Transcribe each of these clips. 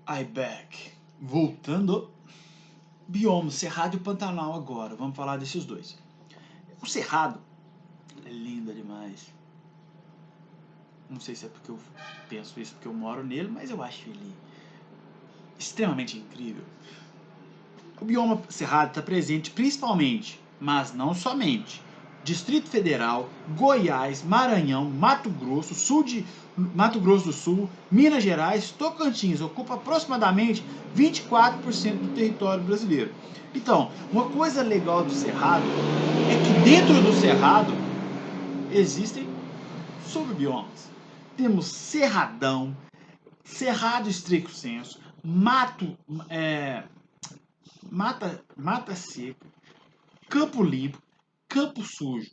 I back. Voltando. Bioma, Cerrado e Pantanal agora. Vamos falar desses dois. O Cerrado é lindo demais. Não sei se é porque eu penso isso porque eu moro nele, mas eu acho ele extremamente incrível. O bioma Cerrado está presente principalmente, mas não somente, Distrito Federal, Goiás, Maranhão, Mato Grosso, Mato Grosso do Sul, Minas Gerais, Tocantins, ocupa aproximadamente 24% do território brasileiro. Então, uma coisa legal do Cerrado é que dentro do Cerrado existem subbiomas. Temos Cerradão, Cerrado estricto sensu, mata seca, campo limpo, campo sujo,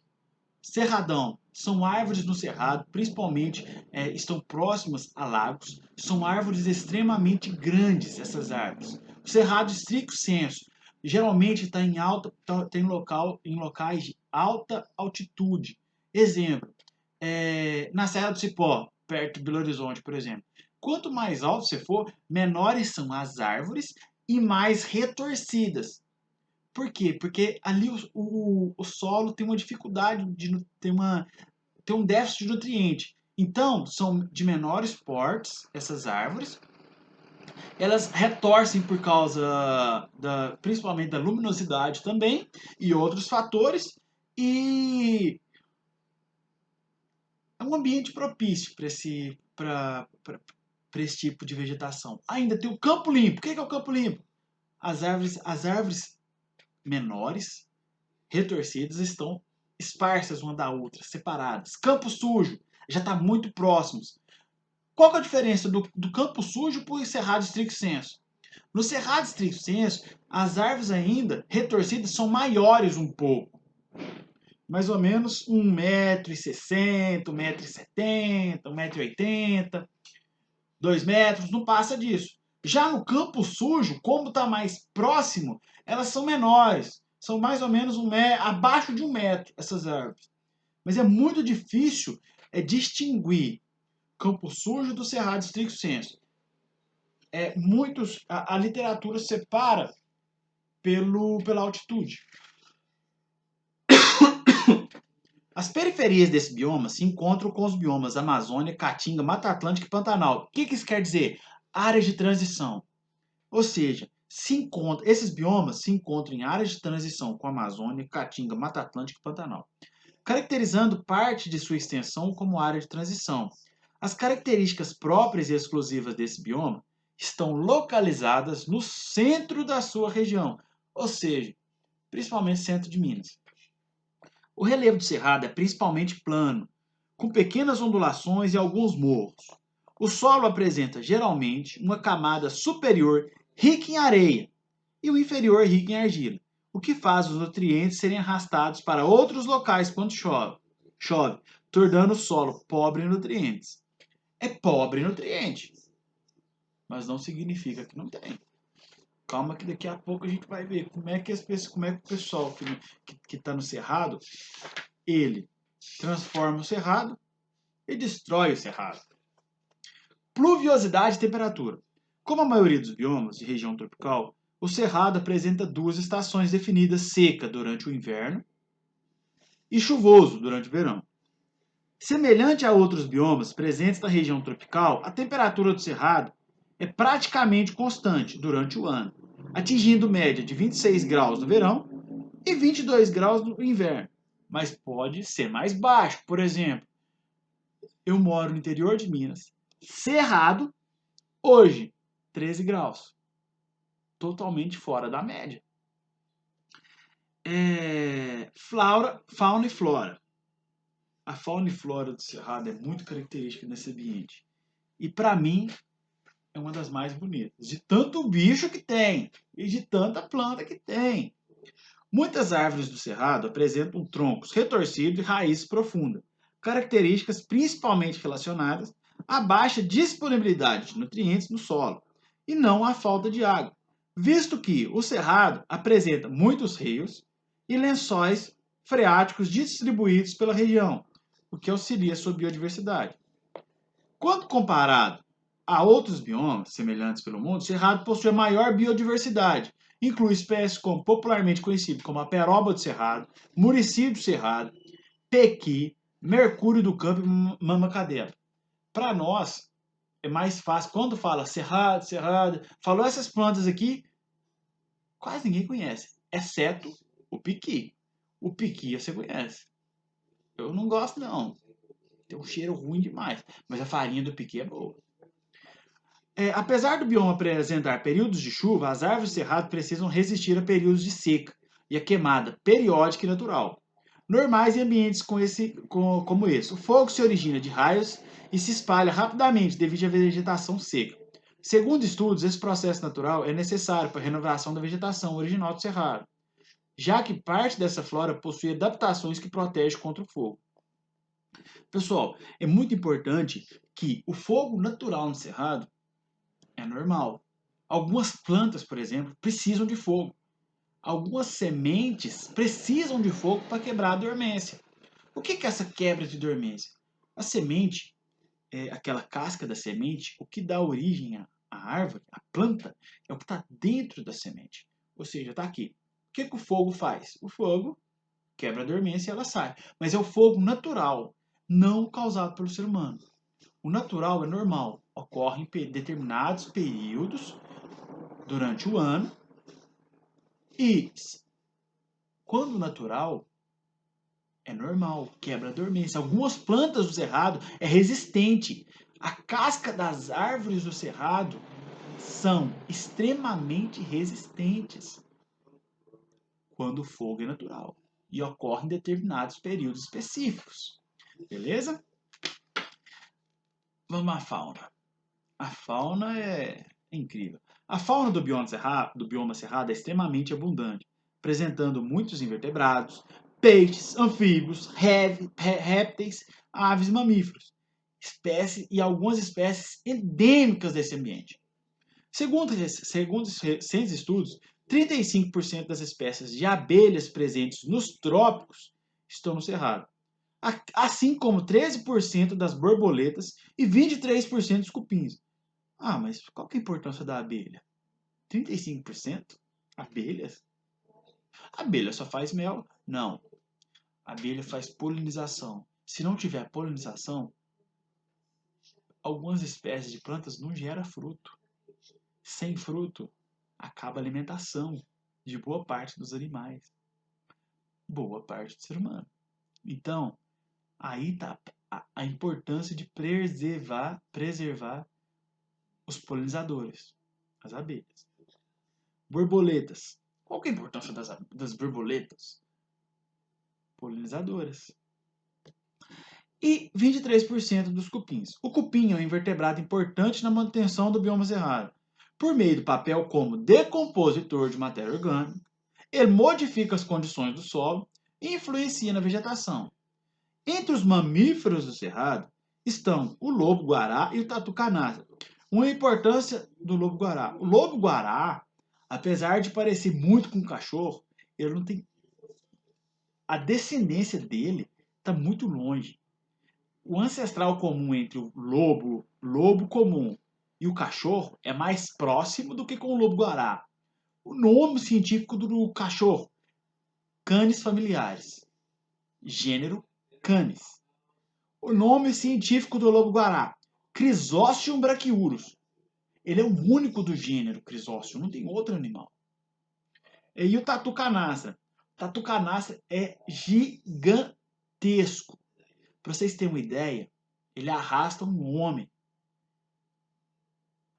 cerradão. São árvores no cerrado, principalmente estão próximas a lagos. São árvores extremamente grandes, essas árvores. O cerrado estricto sensu geralmente está em locais de alta altitude. Exemplo, na Serra do Cipó, perto de Belo Horizonte, por exemplo. Quanto mais alto você for, menores são as árvores e mais retorcidas. Por quê? Porque ali o solo tem uma dificuldade tem um déficit de nutriente. Então, são de menores portes essas árvores. Elas retorcem por causa principalmente da luminosidade também e outros fatores. E é um ambiente propício para esse tipo de vegetação. Ainda tem o campo limpo. O que é o campo limpo? As árvores menores, retorcidas, estão esparsas uma da outra, separadas. Campo sujo, já está muito próximos. Qual que é a diferença do campo sujo para o cerrado estricto sensu? No cerrado estricto sensu, as árvores ainda retorcidas são maiores um pouco. Mais ou menos 1,60 m, 1,70 m, 1,80 m, 2 metros, não passa disso. Já no campo sujo, como está mais próximo, elas são menores. São mais ou menos abaixo de 1 metro, essas árvores. Mas é muito difícil distinguir campo sujo do cerrado estricto sensu. A literatura separa pela altitude. As periferias desse bioma se encontram com os biomas Amazônia, Caatinga, Mata Atlântica e Pantanal. O que isso quer dizer? Áreas de transição. Ou seja, esses biomas se encontram em áreas de transição com a Amazônia, Caatinga, Mata Atlântica e Pantanal, caracterizando parte de sua extensão como área de transição. As características próprias e exclusivas desse bioma estão localizadas no centro da sua região, ou seja, principalmente centro de Minas. O relevo do cerrado é principalmente plano, com pequenas ondulações e alguns morros. O solo apresenta geralmente uma camada superior rica em areia e o inferior rico em argila, o que faz os nutrientes serem arrastados para outros locais quando chove, tornando o solo pobre em nutrientes. É pobre em nutrientes, mas não significa que não tem. Calma que daqui a pouco a gente vai ver como é que o pessoal que está no cerrado, ele transforma o cerrado e destrói o cerrado. Pluviosidade e temperatura. Como a maioria dos biomas de região tropical, o cerrado apresenta duas estações definidas: seca durante o inverno e chuvoso durante o verão. Semelhante a outros biomas presentes na região tropical, a temperatura do cerrado é praticamente constante durante o ano, atingindo média de 26 graus no verão e 22 graus no inverno, mas pode ser mais baixo. Por exemplo, eu moro no interior de Minas, Cerrado, hoje 13 graus, totalmente fora da média. Fauna e flora. A fauna e flora do Cerrado é muito característica nesse ambiente. E para mim é uma das mais bonitas, de tanto bicho que tem e de tanta planta que tem. Muitas árvores do Cerrado apresentam troncos retorcidos e raízes profundas, características principalmente relacionadas à baixa disponibilidade de nutrientes no solo e não à falta de água, visto que o Cerrado apresenta muitos rios e lençóis freáticos distribuídos pela região, o que auxilia a sua biodiversidade. Quando comparado Há outros biomas semelhantes pelo mundo. O Cerrado possui a maior biodiversidade. Inclui espécies como popularmente conhecido como a peroba do cerrado, murici do cerrado, pequi, mercúrio do campo e mamacadela. Para nós, é mais fácil. Quando fala cerrado, cerrado, falou essas plantas aqui, quase ninguém conhece, exceto o piqui. O piqui você conhece. Eu não gosto, não. Tem um cheiro ruim demais. Mas a farinha do piqui é boa. Apesar do bioma apresentar períodos de chuva, as árvores de cerrado precisam resistir a períodos de seca e a queimada periódica e natural, normais em ambientes como esse. O fogo se origina de raios e se espalha rapidamente devido à vegetação seca. Segundo estudos, esse processo natural é necessário para a renovação da vegetação original do cerrado, já que parte dessa flora possui adaptações que protegem contra o fogo. Pessoal, é muito importante que o fogo natural no cerrado é normal. Algumas plantas, por exemplo, precisam de fogo. Algumas sementes precisam de fogo para quebrar a dormência. O que é essa quebra de dormência? A semente, aquela casca da semente, o que dá origem à árvore, à planta, é o que está dentro da semente. Ou seja, está aqui. O que o fogo faz? O fogo quebra a dormência e ela sai. Mas é o fogo natural, não causado pelo ser humano. O natural é normal, ocorre em determinados períodos durante o ano e quando natural é normal, quebra a dormência. Algumas plantas do cerrado é resistente. A casca das árvores do cerrado são extremamente resistentes quando o fogo é natural e ocorre em determinados períodos específicos. Beleza? Vamos à fauna. A fauna é incrível. A fauna do bioma cerrado é extremamente abundante, apresentando muitos invertebrados, peixes, anfíbios, répteis, aves e mamíferos, espécies e algumas espécies endêmicas desse ambiente. Segundo recentes estudos, 35% das espécies de abelhas presentes nos trópicos estão no cerrado, assim como 13% das borboletas e 23% dos cupins. Ah, mas qual que é a importância da abelha? 35%? Abelhas? A abelha só faz mel? Não. A abelha faz polinização. Se não tiver polinização, algumas espécies de plantas não geram fruto. Sem fruto, acaba a alimentação de boa parte dos animais. Boa parte do ser humano. Então, aí está a importância de preservar os polinizadores, as abelhas. Borboletas. Qual que é a importância das borboletas? Polinizadoras. E 23% dos cupins. O cupim é um invertebrado importante na manutenção do bioma cerrado, por meio do papel como decompositor de matéria orgânica. Ele modifica as condições do solo e influencia na vegetação. Entre os mamíferos do cerrado estão o lobo-guará e o tatu-canastra. Uma importância do lobo-guará. O lobo-guará, apesar de parecer muito com o cachorro, ele não tem. A descendência dele está muito longe. O ancestral comum entre o lobo comum e o cachorro é mais próximo do que com o lobo-guará. O nome científico do cachorro, Canis familiares. Gênero, Canis. O nome científico do lobo-guará, Chrysostom brachyurus. Ele é o único do gênero Chrysostom, não tem outro animal. E o tatu-canastra. O tatu-canastra é gigantesco. Para vocês terem uma ideia, ele arrasta um homem.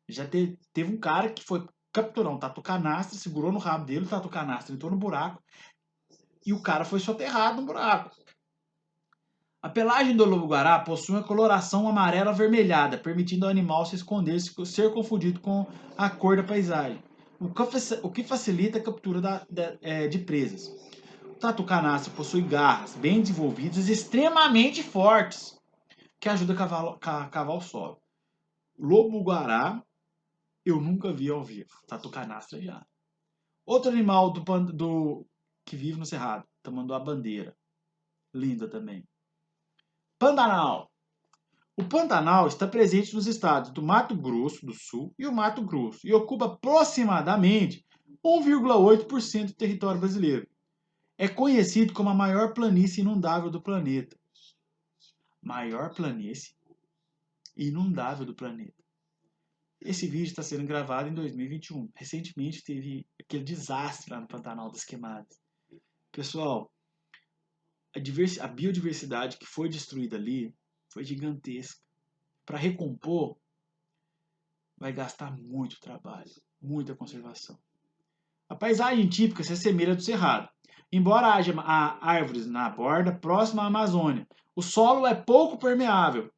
Já teve um cara que foi capturar um tatu-canastra, segurou no rabo dele, o tatu-canastra entrou no buraco e o cara foi soterrado no buraco. A pelagem do lobo-guará possui uma coloração amarela avermelhada, permitindo ao animal se esconder e ser confundido com a cor da paisagem, o que facilita a captura de presas. O tatu-canastra possui garras bem desenvolvidas e extremamente fortes, que ajudam a cavar o solo. Lobo-guará eu nunca vi ao vivo, tatu-canastra já. Outro animal que vive no cerrado, tamanduá-bandeira, linda também. Pantanal. O Pantanal está presente nos estados do Mato Grosso do Sul e o Mato Grosso e ocupa aproximadamente 1,8% do território brasileiro. É conhecido como a maior planície inundável do planeta. Maior planície inundável do planeta. Esse vídeo está sendo gravado em 2021. Recentemente teve aquele desastre lá no Pantanal das Queimadas. Pessoal, a biodiversidade que foi destruída ali foi gigantesca. Para recompor, vai gastar muito trabalho, muita conservação. A paisagem típica se assemelha do Cerrado. Embora haja árvores na borda próxima à Amazônia, o solo é pouco permeável,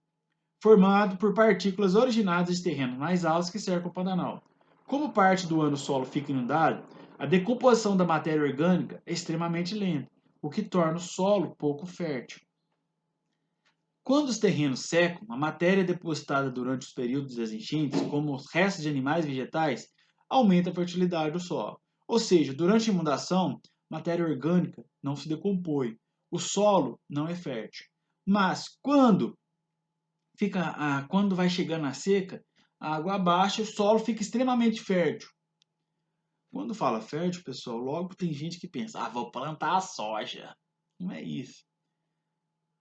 formado por partículas originadas de terrenos mais altos que cercam o Pantanal. Como parte do ano o solo fica inundado, a decomposição da matéria orgânica é extremamente lenta, o que torna o solo pouco fértil. Quando os terrenos secam, a matéria depositada durante os períodos das enchentes, como os restos de animais e vegetais, aumenta a fertilidade do solo. Ou seja, durante a inundação, matéria orgânica não se decompõe, o solo não é fértil. Mas quando vai chegando a seca, a água baixa, o solo fica extremamente fértil. Quando fala fértil, pessoal, logo tem gente que pensa, vou plantar a soja. Não é isso.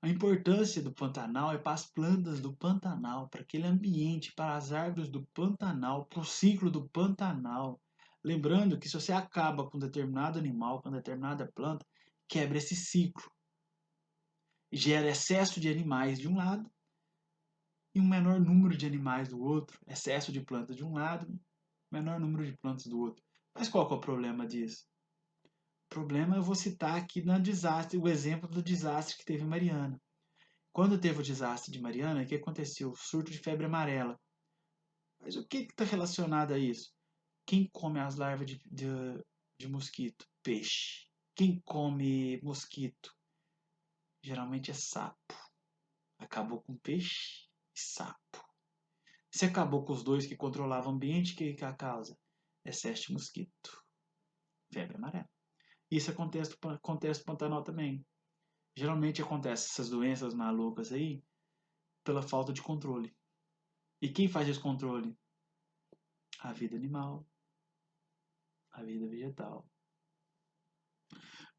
A importância do Pantanal é para as plantas do Pantanal, para aquele ambiente, para as árvores do Pantanal, para o ciclo do Pantanal. Lembrando que se você acaba com determinado animal, com determinada planta, quebra esse ciclo. Gera excesso de animais de um lado e um menor número de animais do outro. Excesso de plantas de um lado, menor número de plantas do outro. Mas qual que é o problema disso? O problema eu vou citar aqui o exemplo do desastre que teve em Mariana. Quando teve o desastre de Mariana, o que aconteceu? O surto de febre amarela. Mas o que está relacionado a isso? Quem come as larvas de mosquito? Peixe. Quem come mosquito? Geralmente é sapo. Acabou com peixe e sapo. Se acabou com os dois que controlavam o ambiente, o que é a causa? Excesso de mosquito. Febre amarela. Isso acontece no Pantanal também. Geralmente acontece essas doenças malucas aí pela falta de controle. E quem faz esse controle? A vida animal, a vida vegetal.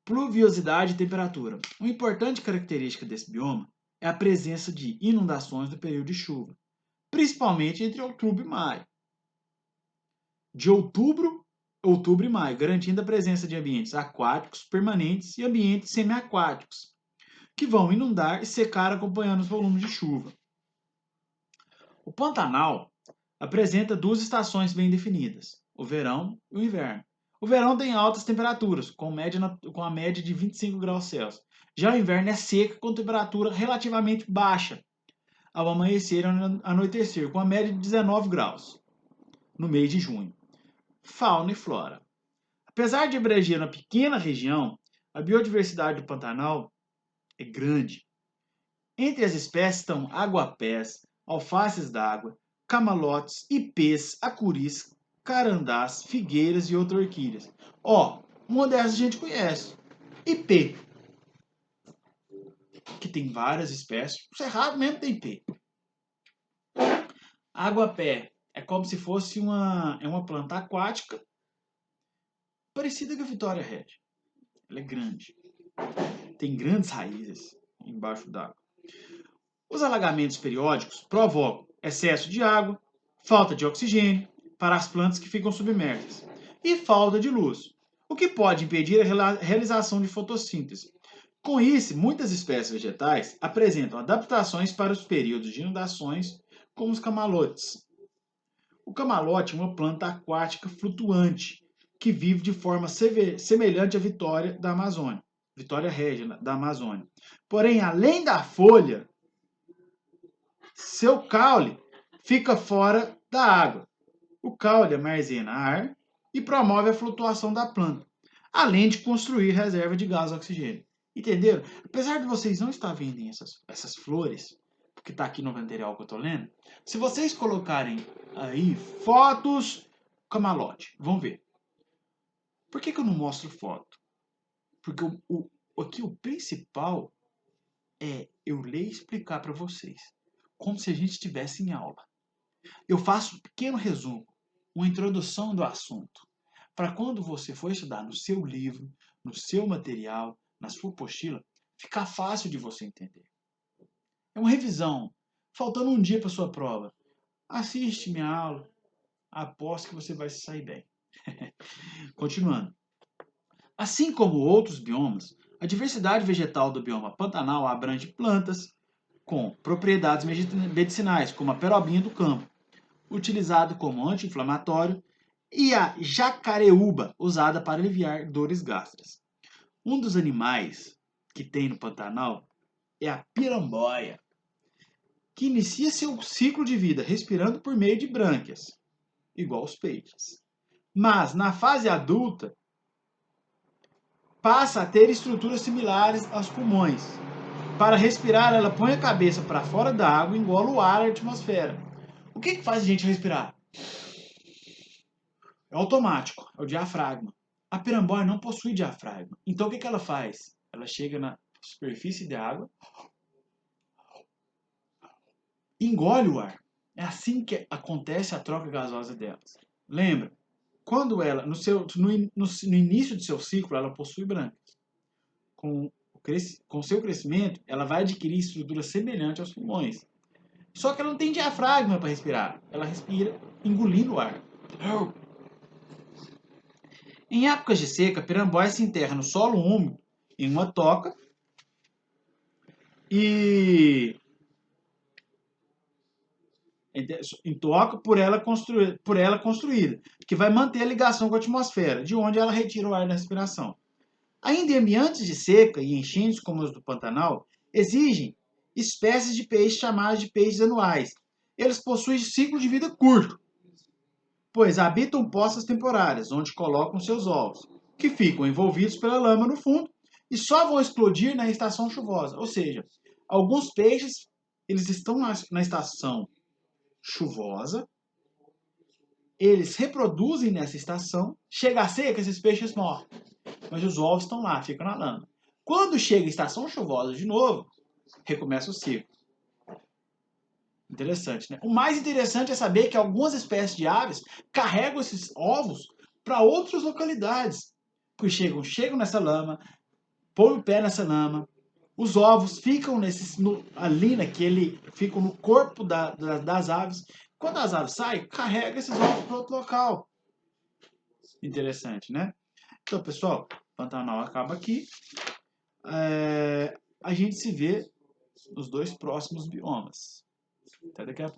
Pluviosidade e temperatura. Uma importante característica desse bioma é a presença de inundações no período de chuva, principalmente entre outubro e maio. De outubro e maio, garantindo a presença de ambientes aquáticos permanentes e ambientes semiaquáticos, que vão inundar e secar acompanhando os volumes de chuva. O Pantanal apresenta duas estações bem definidas, o verão e o inverno. O verão tem altas temperaturas, com a média de 25 graus Celsius. Já o inverno é seco, com temperatura relativamente baixa, ao amanhecer e anoitecer, com a média de 19 graus, no mês de junho. Fauna e flora. Apesar de abranger uma pequena região, a biodiversidade do Pantanal é grande. Entre as espécies estão aguapés, alfaces d'água, camalotes, ipês, acuris, carandás, figueiras e outras orquídeas. Uma dessas a gente conhece. Ipê, que tem várias espécies. O cerrado mesmo tem ipê. Aguapé é como se fosse uma planta aquática parecida com a Vitória Regia. Ela é grande. Tem grandes raízes embaixo d'água. Os alagamentos periódicos provocam excesso de água, falta de oxigênio para as plantas que ficam submersas e falta de luz, o que pode impedir a realização de fotossíntese. Com isso, muitas espécies vegetais apresentam adaptações para os períodos de inundações, como os camalotes. O camalote é uma planta aquática flutuante que vive de forma semelhante à Vitória Regia da Amazônia. Porém, além da folha, seu caule fica fora da água. O caule armazena ar e promove a flutuação da planta, além de construir reserva de gás e oxigênio. Entenderam? Apesar de vocês não estar vendo essas flores, porque está aqui no material que eu estou lendo, se vocês colocarem aí fotos camalote, vão ver. Por que eu não mostro foto? Porque aqui o principal é eu ler e explicar para vocês. como se a gente estivesse em aula. Eu faço um pequeno resumo, uma introdução do assunto, para quando você for estudar no seu livro, no seu material, na sua apostila, ficar fácil de você entender. É uma revisão, faltando um dia para sua prova. Assiste minha aula, aposto que você vai se sair bem. Continuando. Assim como outros biomas, a diversidade vegetal do bioma Pantanal abrange plantas com propriedades medicinais, como a perobinha do campo, utilizado como anti-inflamatório, e a jacareúba, usada para aliviar dores gástricas. Um dos animais que tem no Pantanal é a piramboia, que inicia seu ciclo de vida respirando por meio de brânquias, igual os peixes. Mas, na fase adulta, passa a ter estruturas similares aos pulmões. Para respirar, ela põe a cabeça para fora da água e engola o ar da atmosfera. O que faz a gente respirar? É automático, é o diafragma. A piramboia não possui diafragma. Então o que ela faz? Ela chega na superfície da água, engole o ar. É assim que acontece a troca gasosa delas. Lembra? Quando ela, no início do seu ciclo, ela possui brânquias. Com seu crescimento, ela vai adquirir estrutura semelhante aos pulmões. Só que ela não tem diafragma para respirar. Ela respira engolindo o ar. Em épocas de seca, a piramboia se enterra no solo úmido, em uma toca, e em toca por ela construída, que vai manter a ligação com a atmosfera, de onde ela retira o ar da respiração. Ainda em ambientes de seca e enchentes como os do Pantanal, exigem espécies de peixes chamadas de peixes anuais. Eles possuem ciclo de vida curto, pois habitam poças temporárias, onde colocam seus ovos, que ficam envolvidos pela lama no fundo e só vão explodir na estação chuvosa. Ou seja, alguns peixes eles estão na estação chuvosa, eles reproduzem nessa estação, chega a seca, esses peixes morrem, mas os ovos estão lá, ficam na lama. Quando chega a estação chuvosa de novo, recomeça o ciclo. Interessante, né? O mais interessante é saber que algumas espécies de aves carregam esses ovos para outras localidades. Porque chegam nessa lama, põem o pé nessa lama, os ovos ficam ali ficam no corpo das aves. Quando as aves saem, carrega esses ovos para outro local. Interessante, né? Então, pessoal, Pantanal acaba aqui. A gente se vê nos 2 próximos biomas. Até daqui a pouco.